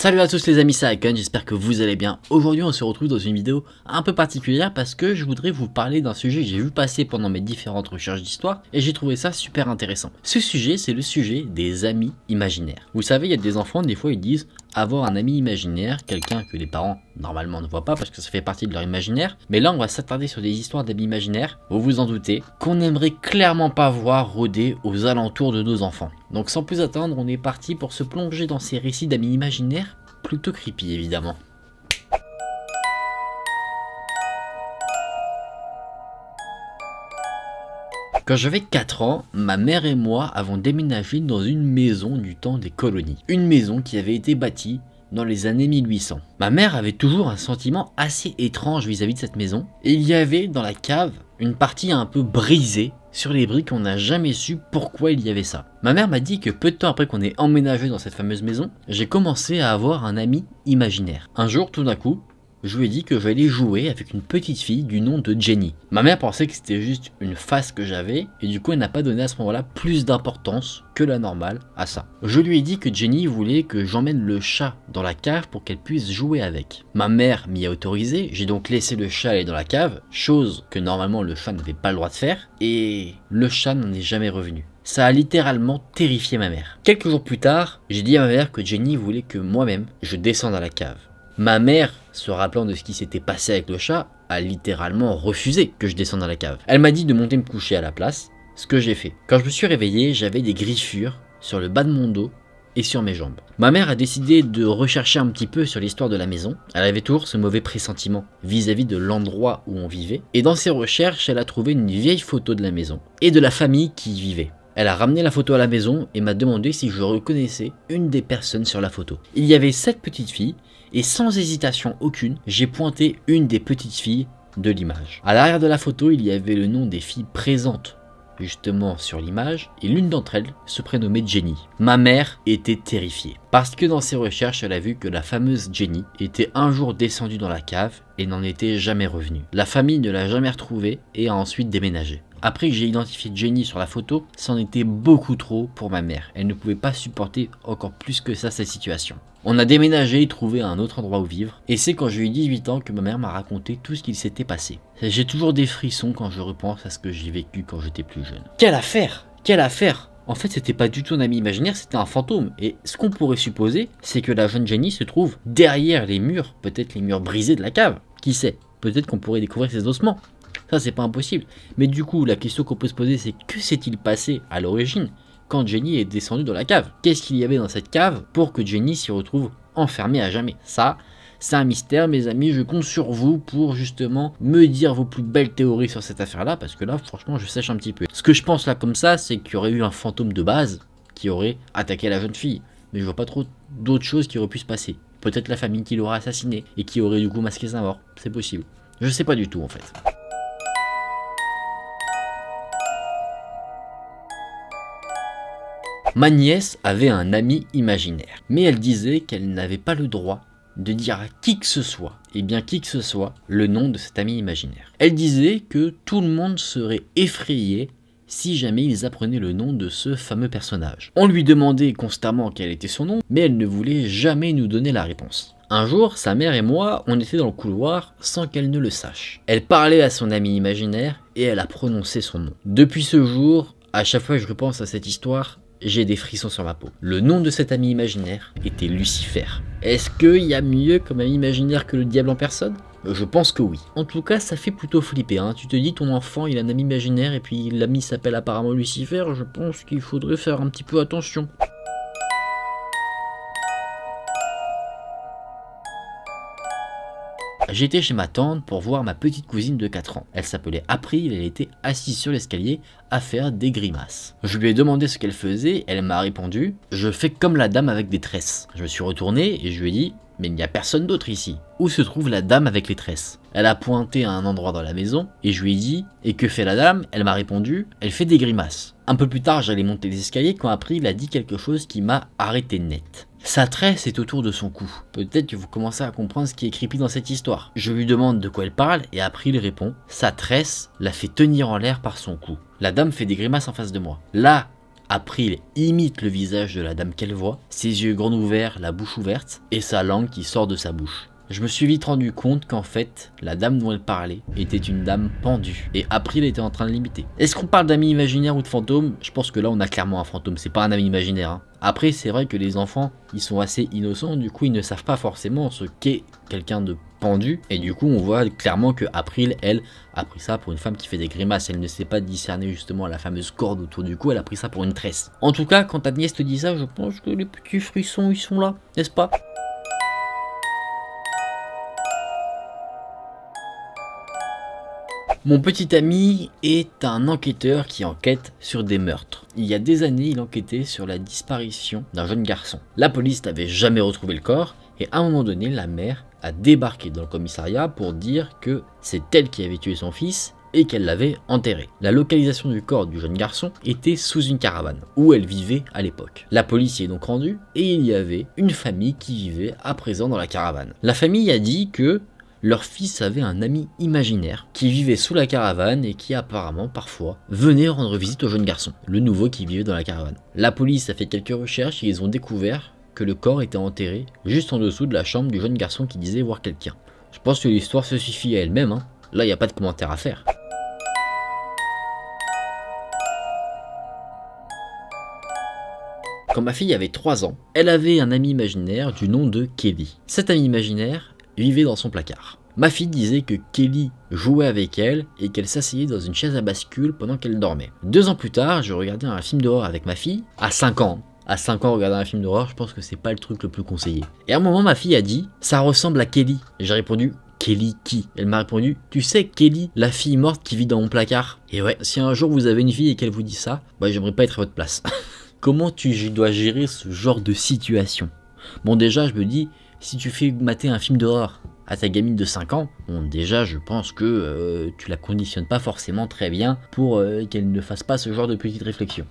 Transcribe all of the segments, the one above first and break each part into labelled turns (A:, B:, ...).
A: Salut à tous les amis, c'est Icon, j'espère que vous allez bien. Aujourd'hui on se retrouve dans une vidéo un peu particulière parce que je voudrais vous parler d'un sujet que j'ai vu passer pendant mes différentes recherches d'histoire et j'ai trouvé ça super intéressant. Ce sujet, c'est le sujet des amis imaginaires. Vous savez, il y a des enfants, des fois ils disent avoir un ami imaginaire, quelqu'un que les parents normalement ne voient pas parce que ça fait partie de leur imaginaire. Mais là on va s'attarder sur des histoires d'amis imaginaires, vous vous en doutez, qu'on n'aimerait clairement pas voir rôder aux alentours de nos enfants. Donc sans plus attendre, on est parti pour se plonger dans ces récits d'amis imaginaires, plutôt creepy évidemment. Quand j'avais 4 ans, ma mère et moi avons déménagé dans une maison du temps des colonies. Une maison qui avait été bâtie dans les années 1800. Ma mère avait toujours un sentiment assez étrange vis-à-vis de cette maison. Et il y avait dans la cave une partie un peu brisée sur les briques, on n'a jamais su pourquoi il y avait ça. Ma mère m'a dit que peu de temps après qu'on ait emménagé dans cette fameuse maison, j'ai commencé à avoir un ami imaginaire. Un jour, tout d'un coup, je lui ai dit que j'allais jouer avec une petite fille du nom de Jenny. Ma mère pensait que c'était juste une face que j'avais et du coup elle n'a pas donné à ce moment-là plus d'importance que la normale à ça. Je lui ai dit que Jenny voulait que j'emmène le chat dans la cave pour qu'elle puisse jouer avec. Ma mère m'y a autorisé, j'ai donc laissé le chat aller dans la cave, chose que normalement le chat n'avait pas le droit de faire, et le chat n'en est jamais revenu. Ça a littéralement terrifié ma mère. Quelques jours plus tard, j'ai dit à ma mère que Jenny voulait que moi-même je descende à la cave. Ma mère, se rappelant de ce qui s'était passé avec le chat, a littéralement refusé que je descende dans la cave. Elle m'a dit de monter me coucher à la place, ce que j'ai fait. Quand je me suis réveillé, j'avais des griffures sur le bas de mon dos et sur mes jambes. Ma mère a décidé de rechercher un petit peu sur l'histoire de la maison. Elle avait toujours ce mauvais pressentiment vis-à-vis de l'endroit où on vivait. Et dans ses recherches, elle a trouvé une vieille photo de la maison et de la famille qui y vivait. Elle a ramené la photo à la maison et m'a demandé si je reconnaissais une des personnes sur la photo. Il y avait 7 petites filles et sans hésitation aucune, j'ai pointé une des petites filles de l'image. À l'arrière de la photo, il y avait le nom des filles présentes justement sur l'image et l'une d'entre elles se prénommait Jenny. Ma mère était terrifiée parce que dans ses recherches, elle a vu que la fameuse Jenny était un jour descendue dans la cave et n'en était jamais revenue. La famille ne l'a jamais retrouvée et a ensuite déménagé. Après que j'ai identifié Jenny sur la photo, c'en était beaucoup trop pour ma mère. Elle ne pouvait pas supporter encore plus que ça cette situation. On a déménagé et trouvé un autre endroit où vivre. Et c'est quand j'ai eu 18 ans que ma mère m'a raconté tout ce qu'il s'était passé. J'ai toujours des frissons quand je repense à ce que j'ai vécu quand j'étais plus jeune. Quelle affaire! Quelle affaire! En fait, c'était pas du tout un ami imaginaire, c'était un fantôme. Et ce qu'on pourrait supposer, c'est que la jeune Jenny se trouve derrière les murs, peut-être les murs brisés de la cave. Qui sait? Peut-être qu'on pourrait découvrir ses ossements. Ça, c'est pas impossible. Mais du coup, la question qu'on peut se poser, c'est que s'est-il passé à l'origine quand Jenny est descendue dans la cave? Qu'est-ce qu'il y avait dans cette cave pour que Jenny s'y retrouve enfermée à jamais? Ça, c'est un mystère, mes amis. Je compte sur vous pour justement me dire vos plus belles théories sur cette affaire-là, parce que là, franchement, je sèche un petit peu. Ce que je pense là comme ça, c'est qu'il y aurait eu un fantôme de base qui aurait attaqué la jeune fille. Mais je vois pas trop d'autres choses qui auraient pu se passer. Peut-être la famille qui l'aurait assassiné et qui aurait du coup masqué sa mort. C'est possible. Je sais pas du tout en fait. Ma nièce avait un ami imaginaire, mais elle disait qu'elle n'avait pas le droit de dire à qui que ce soit, et bien qui que ce soit, le nom de cet ami imaginaire. Elle disait que tout le monde serait effrayé si jamais ils apprenaient le nom de ce fameux personnage. On lui demandait constamment quel était son nom, mais elle ne voulait jamais nous donner la réponse. Un jour, sa mère et moi, on était dans le couloir sans qu'elle ne le sache. Elle parlait à son ami imaginaire et elle a prononcé son nom. Depuis ce jour, à chaque fois que je repense à cette histoire, j'ai des frissons sur ma peau. Le nom de cet ami imaginaire était Lucifer. Est-ce qu'il y a mieux comme ami imaginaire que le diable en personne? Je pense que oui. En tout cas, ça fait plutôt flipper, hein. Tu te dis ton enfant il a un ami imaginaire et puis l'ami s'appelle apparemment Lucifer, je pense qu'il faudrait faire un petit peu attention. J'étais chez ma tante pour voir ma petite cousine de 4 ans. Elle s'appelait April, elle était assise sur l'escalier à faire des grimaces. Je lui ai demandé ce qu'elle faisait, elle m'a répondu « Je fais comme la dame avec des tresses ». Je me suis retourné et je lui ai dit « Mais il n'y a personne d'autre ici. Où se trouve la dame avec les tresses ?» Elle a pointé à un endroit dans la maison et je lui ai dit « Et que fait la dame ?» Elle m'a répondu « Elle fait des grimaces ». Un peu plus tard, j'allais monter les escaliers quand April a dit quelque chose qui m'a arrêté net. Sa tresse est autour de son cou. Peut-être que vous commencez à comprendre ce qui est creepy dans cette histoire. Je lui demande de quoi elle parle et April répond « Sa tresse la fait tenir en l'air par son cou ». La dame fait des grimaces en face de moi. Là, April imite le visage de la dame qu'elle voit, ses yeux grands ouverts, la bouche ouverte, et sa langue qui sort de sa bouche. Je me suis vite rendu compte qu'en fait, la dame dont elle parlait était une dame pendue, et April était en train de l'imiter. Est-ce qu'on parle d'amis imaginaires ou de fantômes? Je pense que là on a clairement un fantôme, c'est pas un ami imaginaire. Hein. Après c'est vrai que les enfants, ils sont assez innocents, du coup ils ne savent pas forcément ce qu'est quelqu'un de pendu, et du coup on voit clairement que April, elle, a pris ça pour une femme qui fait des grimaces, elle ne sait pas discerner justement la fameuse corde autour du cou, elle a pris ça pour une tresse. En tout cas, quand Agnès te dit ça, je pense que les petits frissons ils sont là, n'est-ce pas? Mon petit ami est un enquêteur qui enquête sur des meurtres. Il y a des années, il enquêtait sur la disparition d'un jeune garçon. La police n'avait jamais retrouvé le corps et à un moment donné, la mère a débarqué dans le commissariat pour dire que c'est elle qui avait tué son fils et qu'elle l'avait enterré. La localisation du corps du jeune garçon était sous une caravane où elle vivait à l'époque. La police y est donc rendue et il y avait une famille qui vivait à présent dans la caravane. La famille a dit que leur fils avait un ami imaginaire qui vivait sous la caravane et qui apparemment parfois venait rendre visite au jeune garçon, le nouveau qui vivait dans la caravane. La police a fait quelques recherches et ils ont découvert que le corps était enterré juste en dessous de la chambre du jeune garçon qui disait voir quelqu'un. Je pense que l'histoire se suffit à elle-même, hein. Là il n'y a pas de commentaire à faire. Quand ma fille avait 3 ans, elle avait un ami imaginaire du nom de Kelly. Cet ami imaginaire vivait dans son placard. Ma fille disait que Kelly jouait avec elle et qu'elle s'asseyait dans une chaise à bascule pendant qu'elle dormait. 2 ans plus tard, je regardais un film d'horreur avec ma fille, à 5 ans. À 5 ans, regarder un film d'horreur, je pense que c'est pas le truc le plus conseillé. Et à un moment, ma fille a dit « ça ressemble à Kelly ». J'ai répondu « Kelly qui ?» Elle m'a répondu « tu sais Kelly, la fille morte qui vit dans mon placard ». Et ouais, si un jour vous avez une fille et qu'elle vous dit ça, bah j'aimerais pas être à votre place. Comment tu dois gérer ce genre de situation? Bon déjà, je me dis, si tu fais mater un film d'horreur à ta gamine de 5 ans, bon déjà je pense que tu la conditionnes pas forcément très bien pour qu'elle ne fasse pas ce genre de petites réflexions.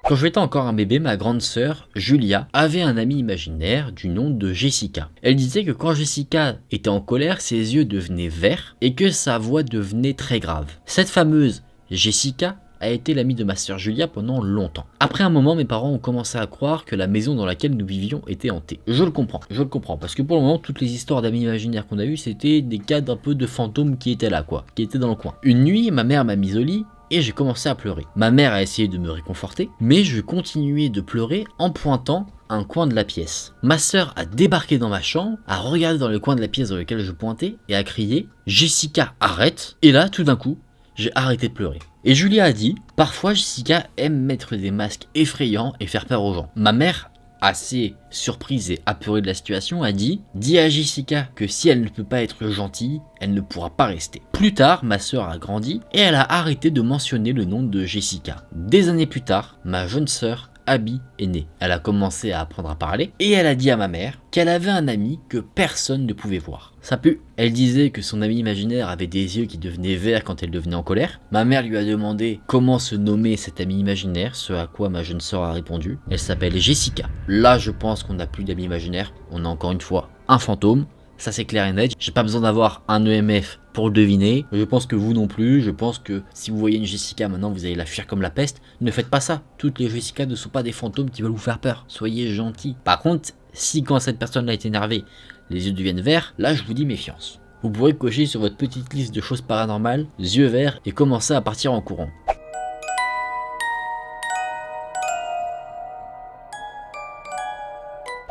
A: Quand j'étais encore un bébé, ma grande sœur, Julia, avait un ami imaginaire du nom de Jessica. Elle disait que quand Jessica était en colère, ses yeux devenaient verts et que sa voix devenait très grave. Cette fameuse Jessica a été l'amie de ma sœur Julia pendant longtemps. Après un moment, mes parents ont commencé à croire que la maison dans laquelle nous vivions était hantée. Je le comprends, parce que pour le moment, toutes les histoires d'amis imaginaires qu'on a eues, c'était des cas d'un peu de fantômes qui étaient là, qui étaient dans le coin. Une nuit, ma mère m'a mise au lit et j'ai commencé à pleurer. Ma mère a essayé de me réconforter, mais je continuais de pleurer en pointant un coin de la pièce. Ma sœur a débarqué dans ma chambre, a regardé dans le coin de la pièce dans lequel je pointais et a crié « Jessica, arrête !» Et là, tout d'un coup, j'ai arrêté de pleurer. Et Julia a dit « Parfois, Jessica aime mettre des masques effrayants et faire peur aux gens. » Ma mère, assez surprise et apeurée de la situation, a dit « Dis à Jessica que si elle ne peut pas être gentille, elle ne pourra pas rester. » Plus tard, ma sœur a grandi et elle a arrêté de mentionner le nom de Jessica. Des années plus tard, ma jeune sœur Abby est née. Elle a commencé à apprendre à parler et elle a dit à ma mère qu'elle avait un ami que personne ne pouvait voir. Ça pue. Elle disait que son ami imaginaire avait des yeux qui devenaient verts quand elle devenait en colère. Ma mère lui a demandé comment se nommait cet ami imaginaire, ce à quoi ma jeune sœur a répondu. Elle s'appelle Jessica. Là, je pense qu'on n'a plus d'amis imaginaires. On a encore une fois un fantôme. Ça c'est clair et net, j'ai pas besoin d'avoir un EMF pour le deviner, je pense que vous non plus, je pense que si vous voyez une Jessica maintenant vous allez la fuir comme la peste, ne faites pas ça, toutes les Jessica ne sont pas des fantômes qui veulent vous faire peur, soyez gentils. Par contre, si quand cette personne-là est énervée, les yeux deviennent verts, là je vous dis méfiance. Vous pourrez cocher sur votre petite liste de choses paranormales, yeux verts et commencer à partir en courant.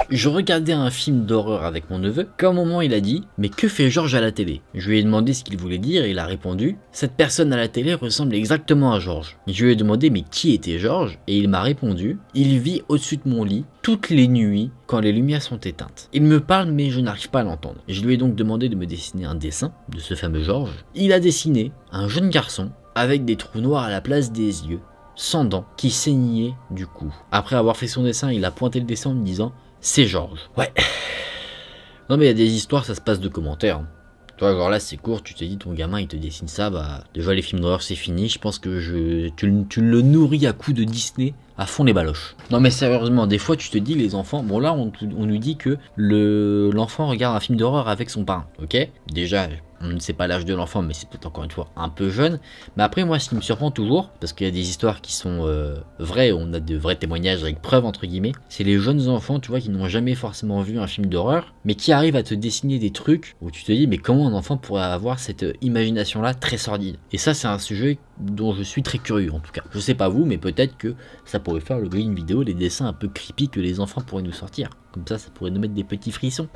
A: Je regardais un film d'horreur avec mon neveu, qu'à un moment il a dit « Mais que fait Georges à la télé ?» Je lui ai demandé ce qu'il voulait dire et il a répondu « Cette personne à la télé ressemble exactement à Georges. » Je lui ai demandé « Mais qui était Georges ?» Et il m'a répondu « Il vit au-dessus de mon lit toutes les nuits quand les lumières sont éteintes. » Il me parle mais je n'arrive pas à l'entendre. Je lui ai donc demandé de me dessiner un dessin de ce fameux Georges. Il a dessiné un jeune garçon avec des trous noirs à la place des yeux, sans dents, qui saignaient du cou. Après avoir fait son dessin, il a pointé le dessin en me disant c'est Georges. Ouais. Non mais il y a des histoires, ça se passe de commentaires. Toi, genre là c'est court, tu te dis ton gamin il te dessine ça, bah déjà les films d'horreur c'est fini, je pense que tu le nourris à coups de Disney, à fond les baloches. Non mais sérieusement, des fois tu te dis les enfants, bon là on nous dit que l'enfant regarde un film d'horreur avec son parrain, ok? Déjà, on ne sait pas l'âge de l'enfant, mais c'est peut-être encore une fois un peu jeune. Mais après moi ce qui me surprend toujours, parce qu'il y a des histoires qui sont vraies, on a de vrais témoignages avec preuves entre guillemets, c'est les jeunes enfants tu vois qui n'ont jamais forcément vu un film d'horreur, mais qui arrivent à te dessiner des trucs où tu te dis mais comment un enfant pourrait avoir cette imagination là très sordide. Et ça c'est un sujet dont je suis très curieux en tout cas. Je sais pas vous, mais peut-être que ça pourrait faire l'objet d'une vidéo, les dessins un peu creepy que les enfants pourraient nous sortir. Comme ça pourrait nous mettre des petits frissons.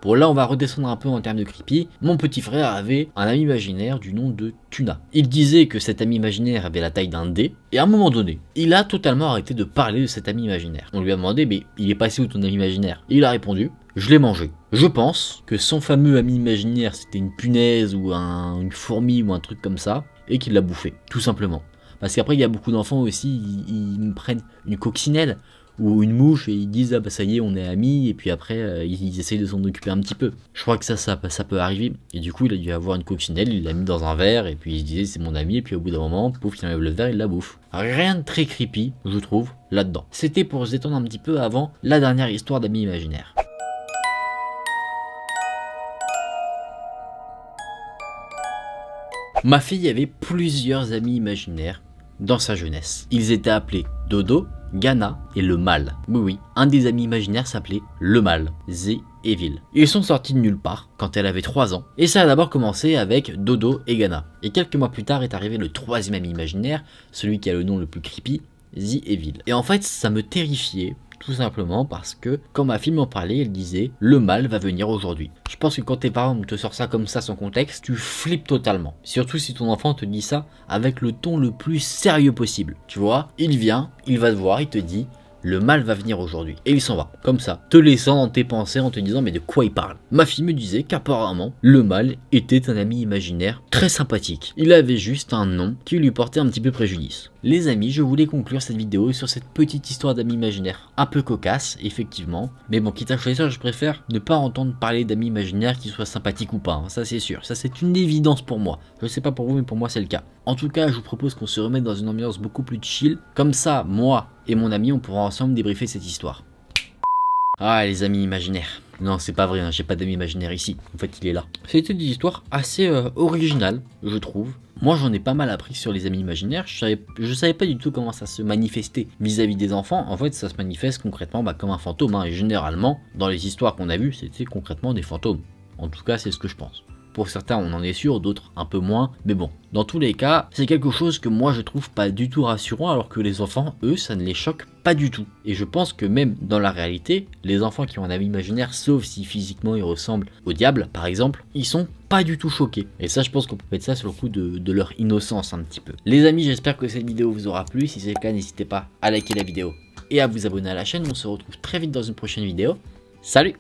A: Bon là on va redescendre un peu en termes de creepy. Mon petit frère avait un ami imaginaire du nom de Tuna. Il disait que cet ami imaginaire avait la taille d'un dé. Et à un moment donné, il a totalement arrêté de parler de cet ami imaginaire. On lui a demandé mais il est passé où ton ami imaginaire? Et il a répondu je l'ai mangé. Je pense que son fameux ami imaginaire c'était une punaise ou une fourmi ou un truc comme ça. Et qu'il l'a bouffé, tout simplement. Parce qu'après il y a beaucoup d'enfants aussi, ils me prennent une coccinelle ou une mouche et ils disent ah bah ça y est on est amis et puis après ils essayent de s'en occuper un petit peu. Je crois que ça peut arriver et du coup il a dû avoir une coccinelle, il l'a mis dans un verre et puis il se disait c'est mon ami et puis au bout d'un moment pouf il enlève le verre, il la bouffe. Rien de très creepy je trouve là-dedans. C'était pour se détendre un petit peu avant la dernière histoire d'amis imaginaires. Ma fille avait plusieurs amis imaginaires dans sa jeunesse. Ils étaient appelés Dodo, Ghana et le Mal. Oui, un des amis imaginaires s'appelait le Mal, The Evil. Ils sont sortis de nulle part quand elle avait 3 ans. Et ça a d'abord commencé avec Dodo et Ghana. Et quelques mois plus tard est arrivé le troisième ami imaginaire, celui qui a le nom le plus creepy, The Evil. Et en fait ça me terrifiait. Tout simplement parce que quand ma fille m'en parlait, elle disait le mal va venir aujourd'hui. Je pense que quand tes parents te sortent ça comme ça sans contexte, tu flippes totalement. Surtout si ton enfant te dit ça avec le ton le plus sérieux possible. Tu vois, il vient, il va te voir, il te dit le mal va venir aujourd'hui. Et il s'en va, comme ça, te laissant dans tes pensées en te disant mais de quoi il parle. Ma fille me disait qu'apparemment, le mal était un ami imaginaire très sympathique. Il avait juste un nom qui lui portait un petit peu préjudice. Les amis, je voulais conclure cette vidéo sur cette petite histoire d'amis imaginaires. Un peu cocasse, effectivement. Mais bon, quitte à choisir, je préfère ne pas entendre parler d'amis imaginaires qui soient sympathiques ou pas. Hein, ça c'est sûr, ça c'est une évidence pour moi. Je sais pas pour vous, mais pour moi c'est le cas. En tout cas, je vous propose qu'on se remette dans une ambiance beaucoup plus chill. Comme ça, moi et mon ami, on pourra ensemble débriefer cette histoire. Ah, les amis imaginaires. Non, c'est pas vrai, hein, j'ai pas d'amis imaginaires ici. En fait, il est là. C'était des histoires assez originales, je trouve. Moi, j'en ai pas mal appris sur les amis imaginaires. Je savais pas du tout comment ça se manifestait vis-à-vis des enfants. En fait, ça se manifeste concrètement comme un fantôme. Hein. Et généralement, dans les histoires qu'on a vues, c'était concrètement des fantômes. En tout cas, c'est ce que je pense. Pour certains, on en est sûr, d'autres un peu moins. Mais bon, dans tous les cas, c'est quelque chose que moi je trouve pas du tout rassurant, alors que les enfants, eux, ça ne les choque pas du tout. Et je pense que même dans la réalité, les enfants qui ont un ami imaginaire, sauf si physiquement ils ressemblent au diable, par exemple, ils sont pas du tout choqués. Et ça, je pense qu'on peut mettre ça sur le coup de leur innocence un petit peu. Les amis, j'espère que cette vidéo vous aura plu. Si c'est le cas, n'hésitez pas à liker la vidéo et à vous abonner à la chaîne. On se retrouve très vite dans une prochaine vidéo. Salut!